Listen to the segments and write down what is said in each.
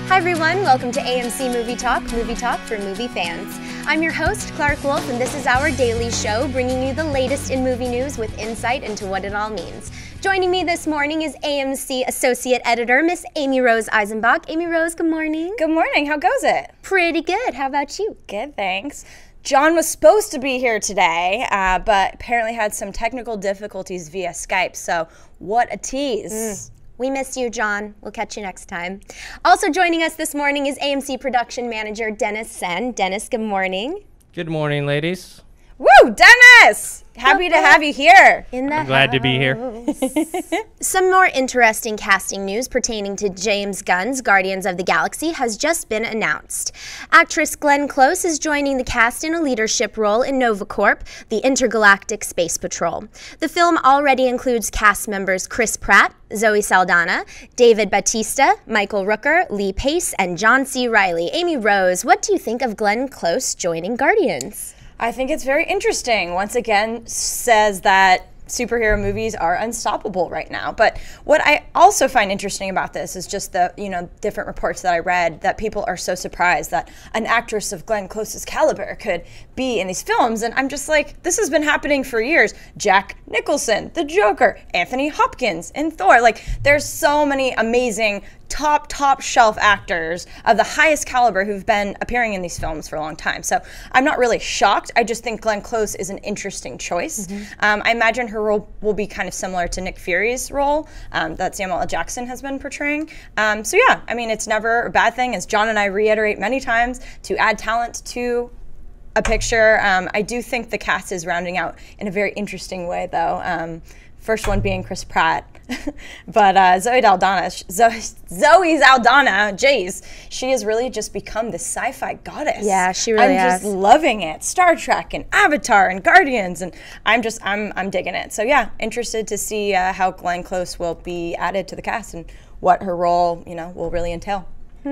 Hi everyone, welcome to AMC Movie Talk for movie fans. I'm your host, Clark Wolf, and this is our daily show bringing you the latest in movie news with insight into what it all means. Joining me this morning is AMC Associate Editor, Miss Amy Rose Eisenbach. Amy Rose, good morning. Good morning, how goes it? Pretty good, how about you? Good, thanks. John was supposed to be here today, but apparently had some technical difficulties via Skype, so what a tease. We miss you, John. We'll catch you next time. Also joining us this morning is AMC Production Manager Dennis Sen. Dennis, good morning. Good morning, ladies. Woo, Dennis! Happy to have you here. I'm glad to be here. Some more interesting casting news pertaining to James Gunn's Guardians of the Galaxy has just been announced. Actress Glenn Close is joining the cast in a leadership role in NovaCorp, the Intergalactic Space Patrol. The film already includes cast members Chris Pratt, Zoe Saldana, David Bautista, Michael Rooker, Lee Pace, and John C. Reilly. Amy Rose, what do you think of Glenn Close joining Guardians? I think it's very interesting. Once again, says that superhero movies are unstoppable right now. But what I also find interesting about this is just the, different reports that I read that people are so surprised that an actress of Glenn Close's caliber could be in these films. And I'm just like, this has been happening for years. Jack Nicholson, the Joker, Anthony Hopkins in Thor. Like, there's so many amazing top shelf actors of the highest caliber who've been appearing in these films for a long time. So I'm not really shocked. I just think Glenn Close is an interesting choice. I imagine her role will be kind of similar to Nick Fury's role that Samuel L. Jackson has been portraying. So yeah, I mean, it's never a bad thing, as John and I reiterate many times, to add talent to a picture. I do think the cast is rounding out in a very interesting way, though. First one being Chris Pratt, but Zoe Saldana, jeez, she has really just become this sci-fi goddess. Yeah, she really has. I'm just loving it. Star Trek and Avatar and Guardians, and I'm digging it. So yeah, interested to see how Glenn Close will be added to the cast and what her role, will really entail.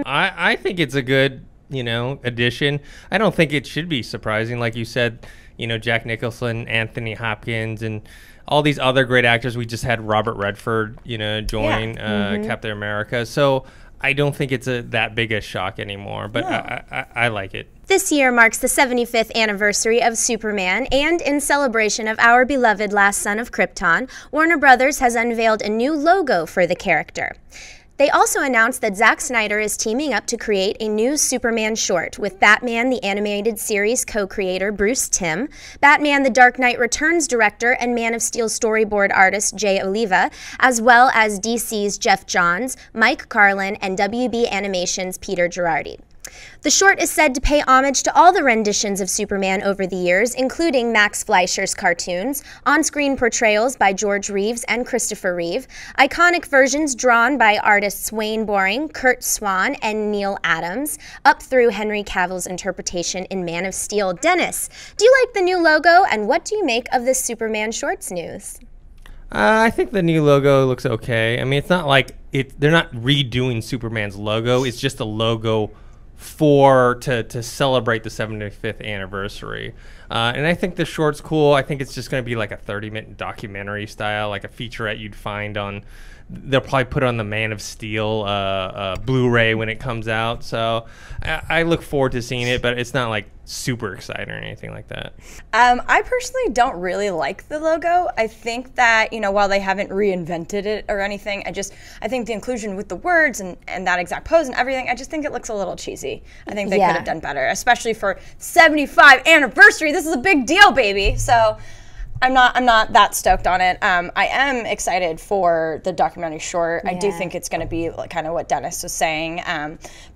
I think it's a good, addition. I don't think it should be surprising, like you said. Jack Nicholson, Anthony Hopkins, and all these other great actors. We just had Robert Redford, join Captain America. So I don't think it's that big a shock anymore, but I like it. This year marks the 75th anniversary of Superman, and in celebration of our beloved last son of Krypton, Warner Brothers has unveiled a new logo for the character. They also announced that Zack Snyder is teaming up to create a new Superman short with Batman the Animated Series co-creator Bruce Timm, Batman the Dark Knight Returns director and Man of Steel storyboard artist Jay Oliva, as well as DC's Jeff Johns, Mike Carlin, and WB Animation's Peter Girardi. The short is said to pay homage to all the renditions of Superman over the years, including Max Fleischer's cartoons, on-screen portrayals by George Reeves and Christopher Reeve, iconic versions drawn by artists Wayne Boring, Kurt Swan, and Neil Adams, up through Henry Cavill's interpretation in Man of Steel. Dennis, do you like the new logo, and what do you make of this Superman shorts news? I think the new logo looks okay. I mean, it's not like they're not redoing Superman's logo. It's just a logo to celebrate the 75th anniversary. And I think the short's cool. I think it's just going to be like a 30-minute documentary style, like a featurette you'd find on, they'll probably put on the Man of Steel Blu-ray when it comes out. So I look forward to seeing it, but it's not like super exciting or anything like that. I personally don't really like the logo. I think that, while they haven't reinvented it or anything, I think the inclusion with the words and that exact pose and everything, I just think it looks a little cheesy. I think they could have done better, especially for 75th anniversary. This is a big deal, baby. So I'm not that stoked on it. I am excited for the documentary short. I do think it's going to be like kind of what Dennis was saying.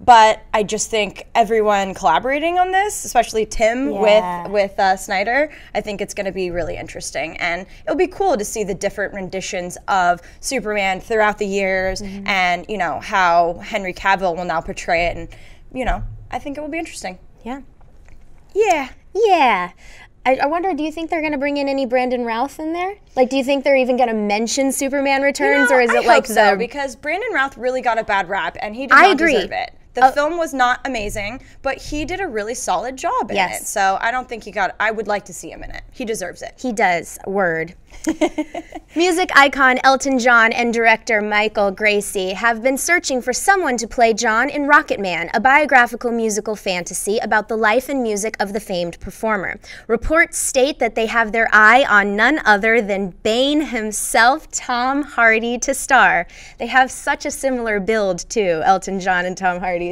But I just think everyone collaborating on this, especially Tim with Snyder, I think it's going to be really interesting. And it'll be cool to see the different renditions of Superman throughout the years and, how Henry Cavill will now portray it. And, I think it will be interesting. Yeah. I wonder, do you think they're going to bring in any Brandon Routh in there? Like, do you think they're even going to mention Superman Returns, or is it like so? Because Brandon Routh really got a bad rap, and he did not deserve it. The film was not amazing, but he did a really solid job in it. So I don't think I would like to see him in it. He deserves it. He does. Word. Music icon Elton John and director Michael Gracie have been searching for someone to play John in Rocketman, a biographical musical fantasy about the life and music of the famed performer. Reports state that they have their eye on none other than Bane himself, Tom Hardy, to star. They have such a similar build, too, Elton John and Tom Hardy.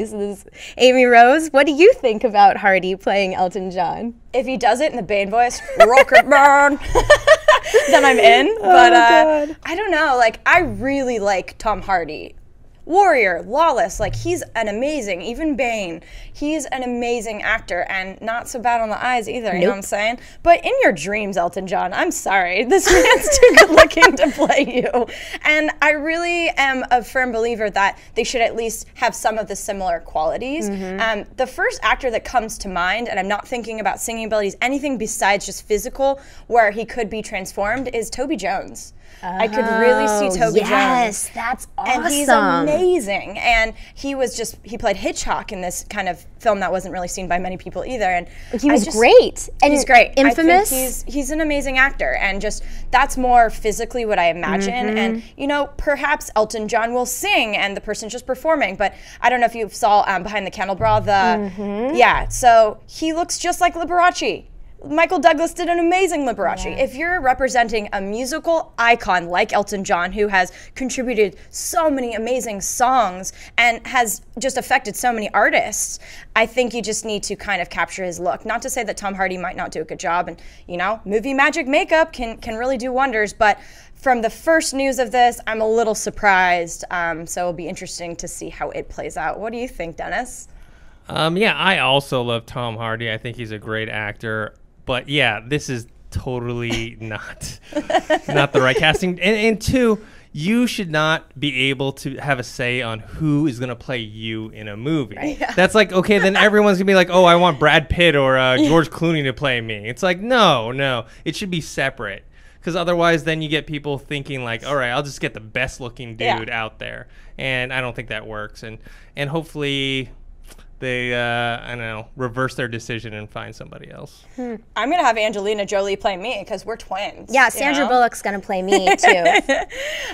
Amy Rose, what do you think about Hardy playing Elton John? If he does it in the Bane voice, Rocketman, then I'm in. But I don't know. Like, I really like Tom Hardy. Warrior, Lawless, like, he's an amazing, even Bane, he's an amazing actor and not so bad on the eyes either, you know what I'm saying? But in your dreams, Elton John, I'm sorry, this man's too good looking to play you. And I really am a firm believer that they should at least have some of the similar qualities. The first actor that comes to mind, and I'm not thinking about singing abilities, anything besides just physical, where he could be transformed, is Toby Jones. I could really see Toby Jones. Yes, that's awesome. And he's amazing. And he played Hitchcock in this kind of film that wasn't really seen by many people either. And he was great. And he's great. Infamous. I think he's an amazing actor. And just, that's more physically what I imagine. And, you know, perhaps Elton John will sing and the person's just performing. But I don't know if you saw Behind the Candlebra, yeah, so he looks just like Liberace. Michael Douglas did an amazing Liberace. Yeah. If you're representing a musical icon like Elton John, who has contributed so many amazing songs and has just affected so many artists, I think you just need to kind of capture his look. Not to say that Tom Hardy might not do a good job, and, you know, movie magic makeup can really do wonders, but from the first news of this, I'm a little surprised, so it'll be interesting to see how it plays out. What do you think, Dennis? Yeah, I also love Tom Hardy. I think he's a great actor. But yeah, this is totally not the right casting. And two, you should not be able to have a say on who is going to play you in a movie. Right, yeah. That's like, okay, then everyone's going to be like, oh, I want Brad Pitt or George Clooney to play me. It's like, no, it should be separate. Because otherwise then you get people thinking like, all right, I'll just get the best looking dude out there. And I don't think that works. And hopefully they, I don't know, reverse their decision and find somebody else. I'm going to have Angelina Jolie play me because we're twins. Yeah, Sandra Bullock's going to play me too.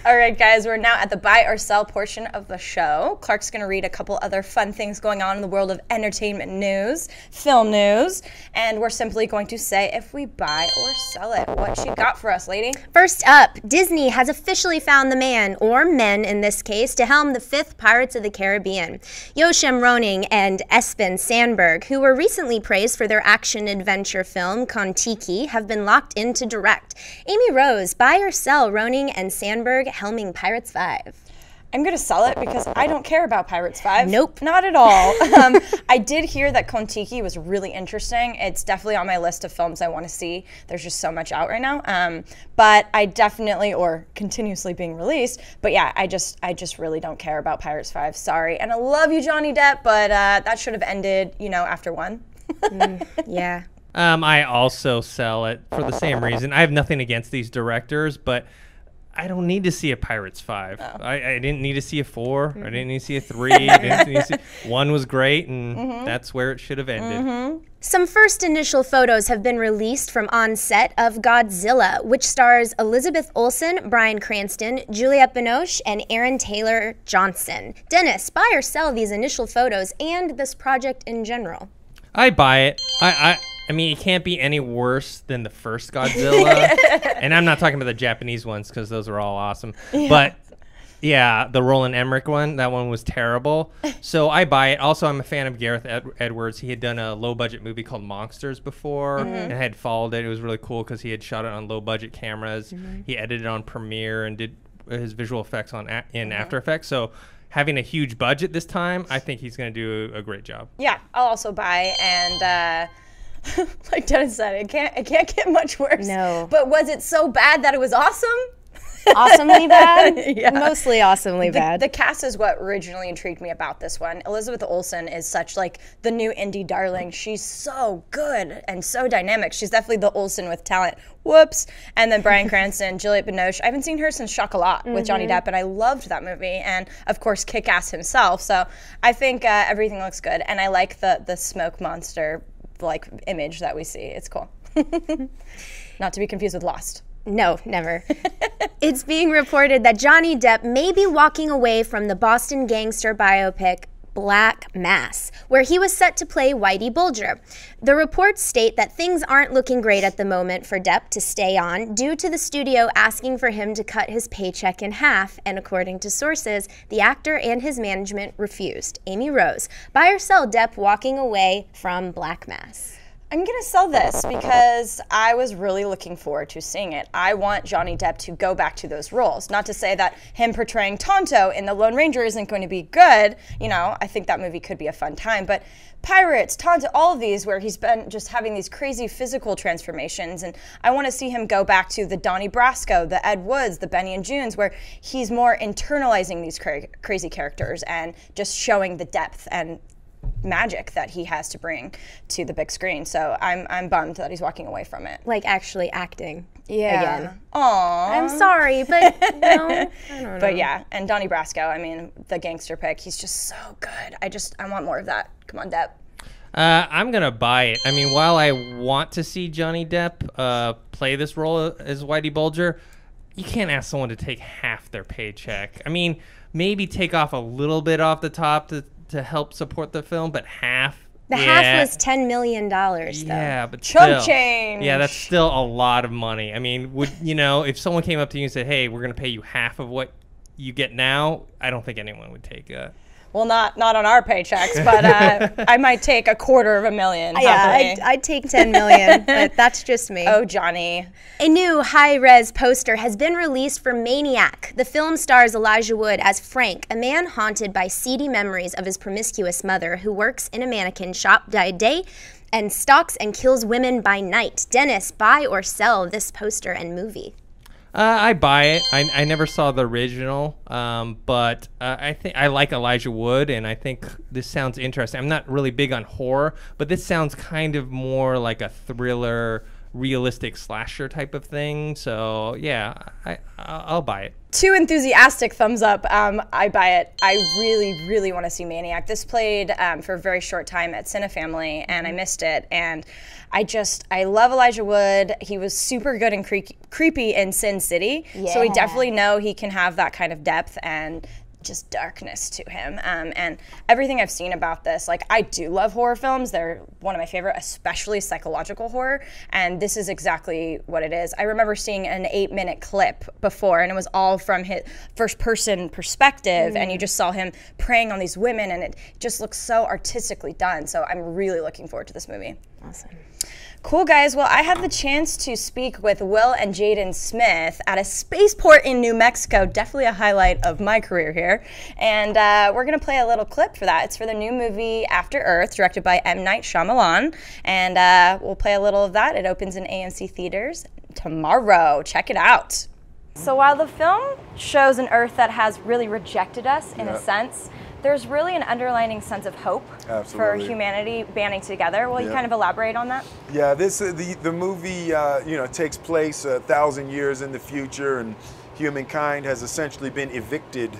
All right, guys, we're now at the buy or sell portion of the show. Clark's going to read a couple other fun things going on in the world of entertainment news, film news, and we're simply going to say if we buy or sell it. What she got for us, lady? First up, Disney has officially found the man, or men in this case, to helm the 5th Pirates of the Caribbean. Yoshim Roning and Espen Sandberg, who were recently praised for their action-adventure film Kon-Tiki, have been locked in to direct. Amy Rose, buy or sell Roning and Sandberg helming Pirates 5? I'm going to sell it because I don't care about Pirates 5. Nope. Not at all. I did hear that Kon-Tiki was really interesting. It's definitely on my list of films I want to see. There's just so much out right now. But I definitely, or continuously being released, but yeah, I just really don't care about Pirates 5. Sorry. And I love you, Johnny Depp, but that should have ended, you know, after 1. Yeah. I also sell it for the same reason. I have nothing against these directors, but I don't need to see a Pirates 5. Oh. I didn't need to see a 4. I didn't need to see a 3. I didn't need to see 1 was great, and that's where it should have ended. Some first initial photos have been released from on set of Godzilla, which stars Elizabeth Olsen, Bryan Cranston, Juliette Binoche, and Aaron Taylor Johnson. Dennis, buy or sell these initial photos and this project in general? I buy it. I mean, it can't be any worse than the first Godzilla. And I'm not talking about the Japanese ones because those were all awesome. Yeah. But yeah, the Roland Emmerich one, that one was terrible. So I buy it. Also, I'm a fan of Gareth Edwards. He had done a low-budget movie called Monsters before and had followed it. It was really cool because he had shot it on low-budget cameras. He edited it on Premiere and did his visual effects in After Effects. So having a huge budget this time, I think he's going to do a great job. Yeah, I'll also buy, and like Dennis said, it can't get much worse. No. But was it so bad that it was awesome? Awesomely bad? Yeah. Mostly awesomely bad. The cast is what originally intrigued me about this one. Elizabeth Olsen is such like the new indie darling. She's so good and so dynamic. She's definitely the Olsen with talent. Whoops. And then Bryan Cranston, Juliette Binoche. I haven't seen her since Chocolat with Johnny Depp, and I loved that movie. And of course, Kick-Ass himself. So I think everything looks good, and I like the smoke monster like image that we see. It's cool. Not to be confused with Lost. No, never. It's being reported that Johnny Depp may be walking away from the Boston gangster biopic Black Mass, where he was set to play Whitey Bulger. The reports state that things aren't looking great at the moment for Depp to stay on due to the studio asking for him to cut his paycheck in half, and according to sources, the actor and his management refused. Amy Rose, buy or sell Depp walking away from Black Mass? I'm going to sell this because I was really looking forward to seeing it. I want Johnny Depp to go back to those roles. Not to say that him portraying Tonto in The Lone Ranger isn't going to be good. You know, I think that movie could be a fun time. But Pirates, Tonto, all of these where he's been just having these crazy physical transformations. And I want to see him go back to the Donnie Brasco, the Ed Woods, the Benny and Junes, where he's more internalizing these crazy characters and just showing the depth and magic that he has to bring to the big screen. So I'm bummed that he's walking away from it. Like actually acting again. Aww. I'm sorry, but no, I don't know. But yeah, and Donnie Brasco, I mean, the gangster pick, he's just so good. I want more of that. Come on, Depp. I'm going to buy it. I mean, while I want to see Johnny Depp play this role as Whitey Bulger, you can't ask someone to take half their paycheck. I mean, maybe take off a little bit off the top to help support the film, but half. The half was $10 million, though. Yeah, but chump still, change. Yeah, that's still a lot of money. I mean, if someone came up to you and said, "Hey, we're going to pay you half of what you get now," I don't think anyone would take it. Well, not on our paychecks, but I might take $250,000. Yeah, I'd take $10 million, but that's just me. Oh, Johnny. A new high-res poster has been released for Maniac. The film stars Elijah Wood as Frank, a man haunted by seedy memories of his promiscuous mother who works in a mannequin shop by day and stalks and kills women by night. Dennis, buy or sell this poster and movie? I buy it. I never saw the original, but I think I like Elijah Wood, and I think this sounds interesting. I'm not really big on horror, but this sounds kind of more like a thriller, realistic slasher type of thing. So yeah, I'll buy it. 2 enthusiastic thumbs up. I buy it. I really, really want to see Maniac. This played for a very short time at CineFamily, and I missed it. And I love Elijah Wood. He was super good and creepy in Sin City. Yeah. So we definitely know he can have that kind of depth and just darkness to him. And everything I've seen about this, like, I do love horror films. They're one of my favorite, especially psychological horror. And this is exactly what it is. I remember seeing an 8-minute clip before, and it was all from his first-person perspective, and you just saw him preying on these women, and it just looks so artistically done. So I'm really looking forward to this movie. Awesome. Cool, guys. Well, I had the chance to speak with Will and Jaden Smith at a spaceport in New Mexico. Definitely a highlight of my career here. And we're going to play a little clip for that. It's for the new movie After Earth, directed by M. Night Shyamalan. And we'll play a little of that. It opens in AMC theaters tomorrow. Check it out. So while the film shows an Earth that has really rejected us in a sense, there's really an underlining sense of hope for humanity banding together. Will you kind of elaborate on that? Yeah, the movie takes place 1,000 years in the future, and humankind has essentially been evicted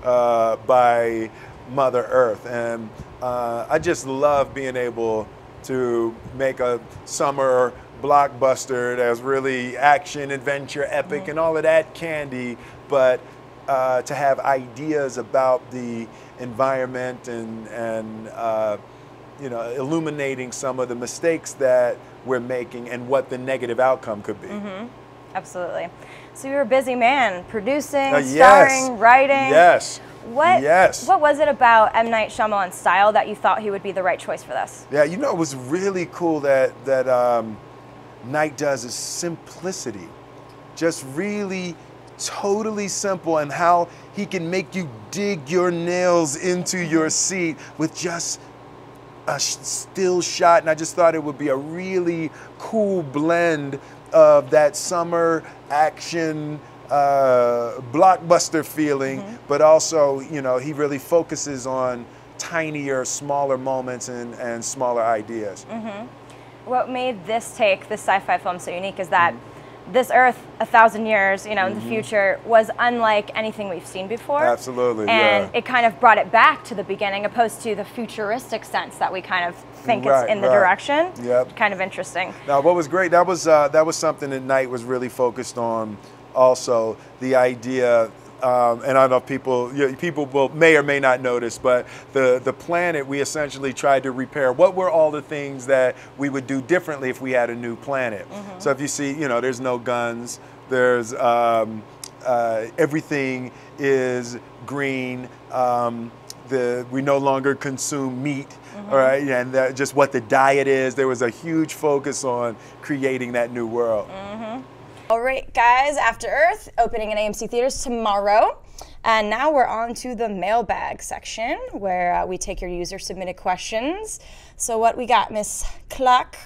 by Mother Earth. And I just love being able to make a summer blockbuster that's really action, adventure, epic, and all of that candy, but to have ideas about the environment and illuminating some of the mistakes that we're making and what the negative outcome could be. Absolutely. So you're a busy man, producing, starring, writing. Yes. What was it about M. Night Shyamalan's style that you thought he would be the right choice for this? Yeah, it was really cool that Night does is simplicity. Just really totally simple, and how he can make you dig your nails into your seat with just a still shot. And I just thought it would be a really cool blend of that summer action blockbuster feeling, but also, he really focuses on tinier, smaller moments and smaller ideas. What made this sci-fi film so unique is that this Earth 1,000 years, in the future was unlike anything we've seen before. Absolutely, and it kind of brought it back to the beginning, opposed to the futuristic sense that we kind of think it's in the direction. Yep. Kind of interesting. Now, what was great, that was something that Knight was really focused on. Also, the idea. And I don't know if people may or may not notice, but the planet, we essentially tried to repair. What were all the things that we would do differently if we had a new planet? So if you see, there's no guns, there's everything is green. We no longer consume meat, all right, and just what the diet is. There was a huge focus on creating that new world. All right, guys, After Earth, opening in AMC theaters tomorrow. And now we're on to the mailbag section, where we take your user-submitted questions. So what we got, Miss Clark?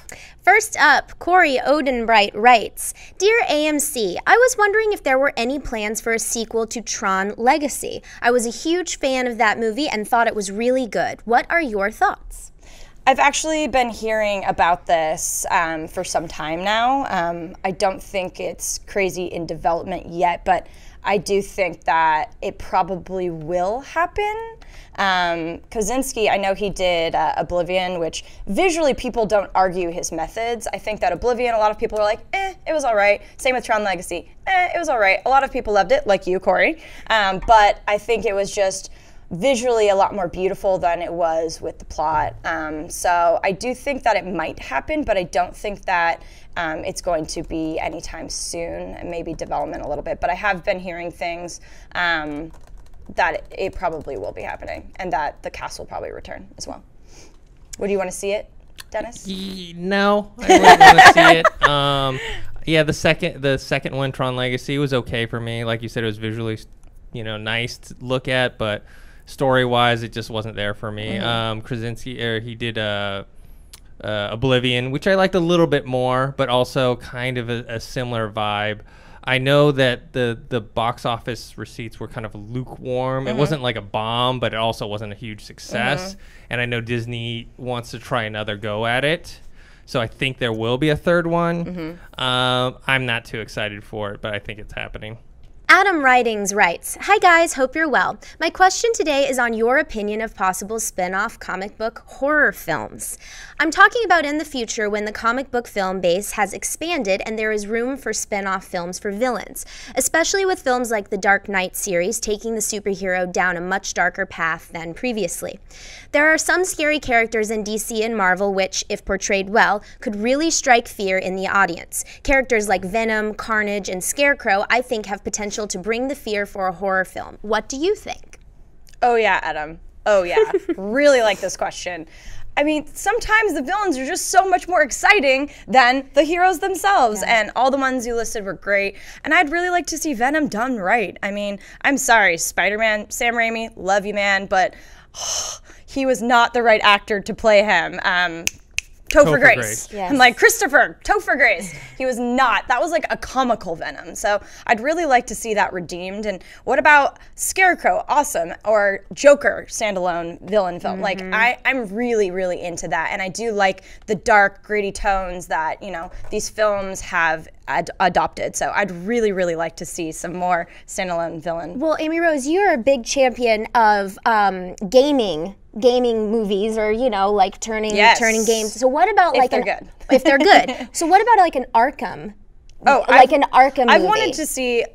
First up, Corey Odenbright writes, Dear AMC, I was wondering if there were any plans for a sequel to Tron Legacy. I was a huge fan of that movie and thought it was really good. What are your thoughts? I've actually been hearing about this for some time now. I don't think it's crazy in development yet, but I do think that it probably will happen. Kosinski, I know he did Oblivion, which visually people don't argue his methods. I think that Oblivion, a lot of people are like, it was all right. Same with Tron Legacy, it was all right. A lot of people loved it, like you, Corey. But I think it was just visually a lot more beautiful than it was with the plot. So I do think that it might happen, but I don't think that it's going to be anytime soon, and maybe development a little bit. But I have been hearing things that it probably will be happening, and that the cast will probably return as well. Would you want to see it, Dennis? No, I wouldn't want to see it. Yeah, the second one, Tron Legacy, was okay for me. Like you said, it was visually, nice to look at, but story-wise, it just wasn't there for me. Krasinski, he did Oblivion, which I liked a little bit more, but also kind of a similar vibe. I know that the box office receipts were kind of lukewarm. It wasn't like a bomb, but it also wasn't a huge success. And I know Disney wants to try another go at it. So I think there will be a third one. I'm not too excited for it, but I think it's happening. Adam Ridings writes, Hi guys, hope you're well. My question today is on your opinion of possible spin-off comic book horror films. I'm talking about in the future when the comic book film base has expanded and there is room for spin-off films for villains, especially with films like the Dark Knight series taking the superhero down a much darker path than previously. There are some scary characters in DC and Marvel which, if portrayed well, could really strike fear in the audience. Characters like Venom, Carnage, and Scarecrow I think have potential to bring the fear for a horror film. What do you think? Oh yeah, Adam. Oh yeah. Really like this question. I mean, sometimes the villains are just so much more exciting than the heroes themselves, and all the ones you listed were great, and I'd really like to see Venom done right. I mean, I'm sorry, Spider-Man, Sam Raimi, love you, man, but he was not the right actor to play him. Topher Grace. Yes. I'm like, Christopher, Topher Grace. He was not. That was like a comical Venom. So I'd really like to see that redeemed. And what about Scarecrow? Awesome. Or Joker, standalone villain film. Like, I'm really, really into that. And I do like the dark, gritty tones that, these films have adopted. So I'd really, really like to see some more standalone villain. Well, Amy Rose, you're a big champion of gaming movies, or like turning games. So what about if they're good? If they're good. So what about like an Arkham? Oh, an Arkham movie. I've wanted to see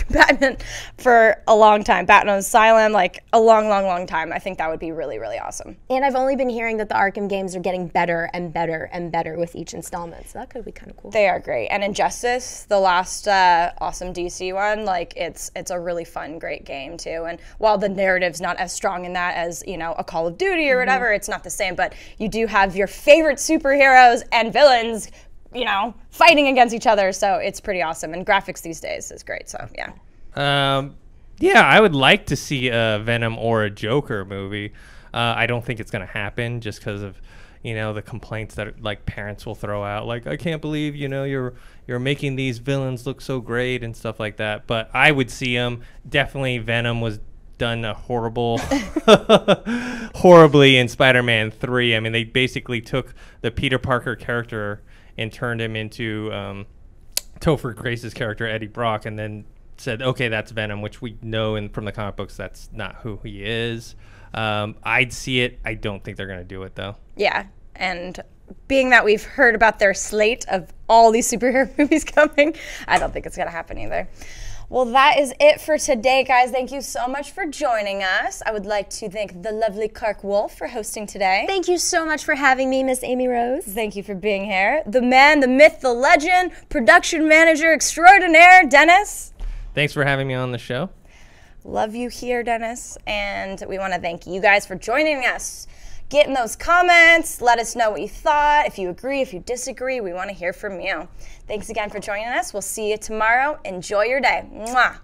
Batman for a long time. Batman Asylum, like a long, long, long time. I think that would be really, really awesome. And I've only been hearing that the Arkham games are getting better and better and better with each installment. So that could be kind of cool. They are great. And Injustice, the last awesome DC one, like it's a really fun, great game too. And while the narrative's not as strong in that as, a Call of Duty or whatever, it's not the same. But you do have your favorite superheroes and villains fighting against each other, so it's pretty awesome. And graphics these days is great, so yeah. Yeah, I would like to see a Venom or a Joker movie. I don't think it's going to happen just because of, the complaints that like parents will throw out. Like, I can't believe, you're making these villains look so great and stuff like that. But I would see them. Definitely Venom was done a horribly in Spider-Man 3. I mean, they basically took the Peter Parker character and turned him into Topher Grace's character Eddie Brock, and then said, okay, that's Venom, which we know from the comic books that's not who he is. I'd see it. I don't think they're going to do it, though. Yeah, and being that we've heard about their slate of all these superhero movies coming, I don't think it's going to happen either. Well, that is it for today, guys. Thank you so much for joining us. I would like to thank the lovely Clark Wolf for hosting today. Thank you so much for having me, Miss Amy Rose. Thank you for being here. The man, the myth, the legend, production manager extraordinaire, Dennis. Thanks for having me on the show. Love you here, Dennis. And we want to thank you guys for joining us. Get in those comments. Let us know what you thought. If you agree, if you disagree, we want to hear from you. Thanks again for joining us. We'll see you tomorrow. Enjoy your day. Mwah.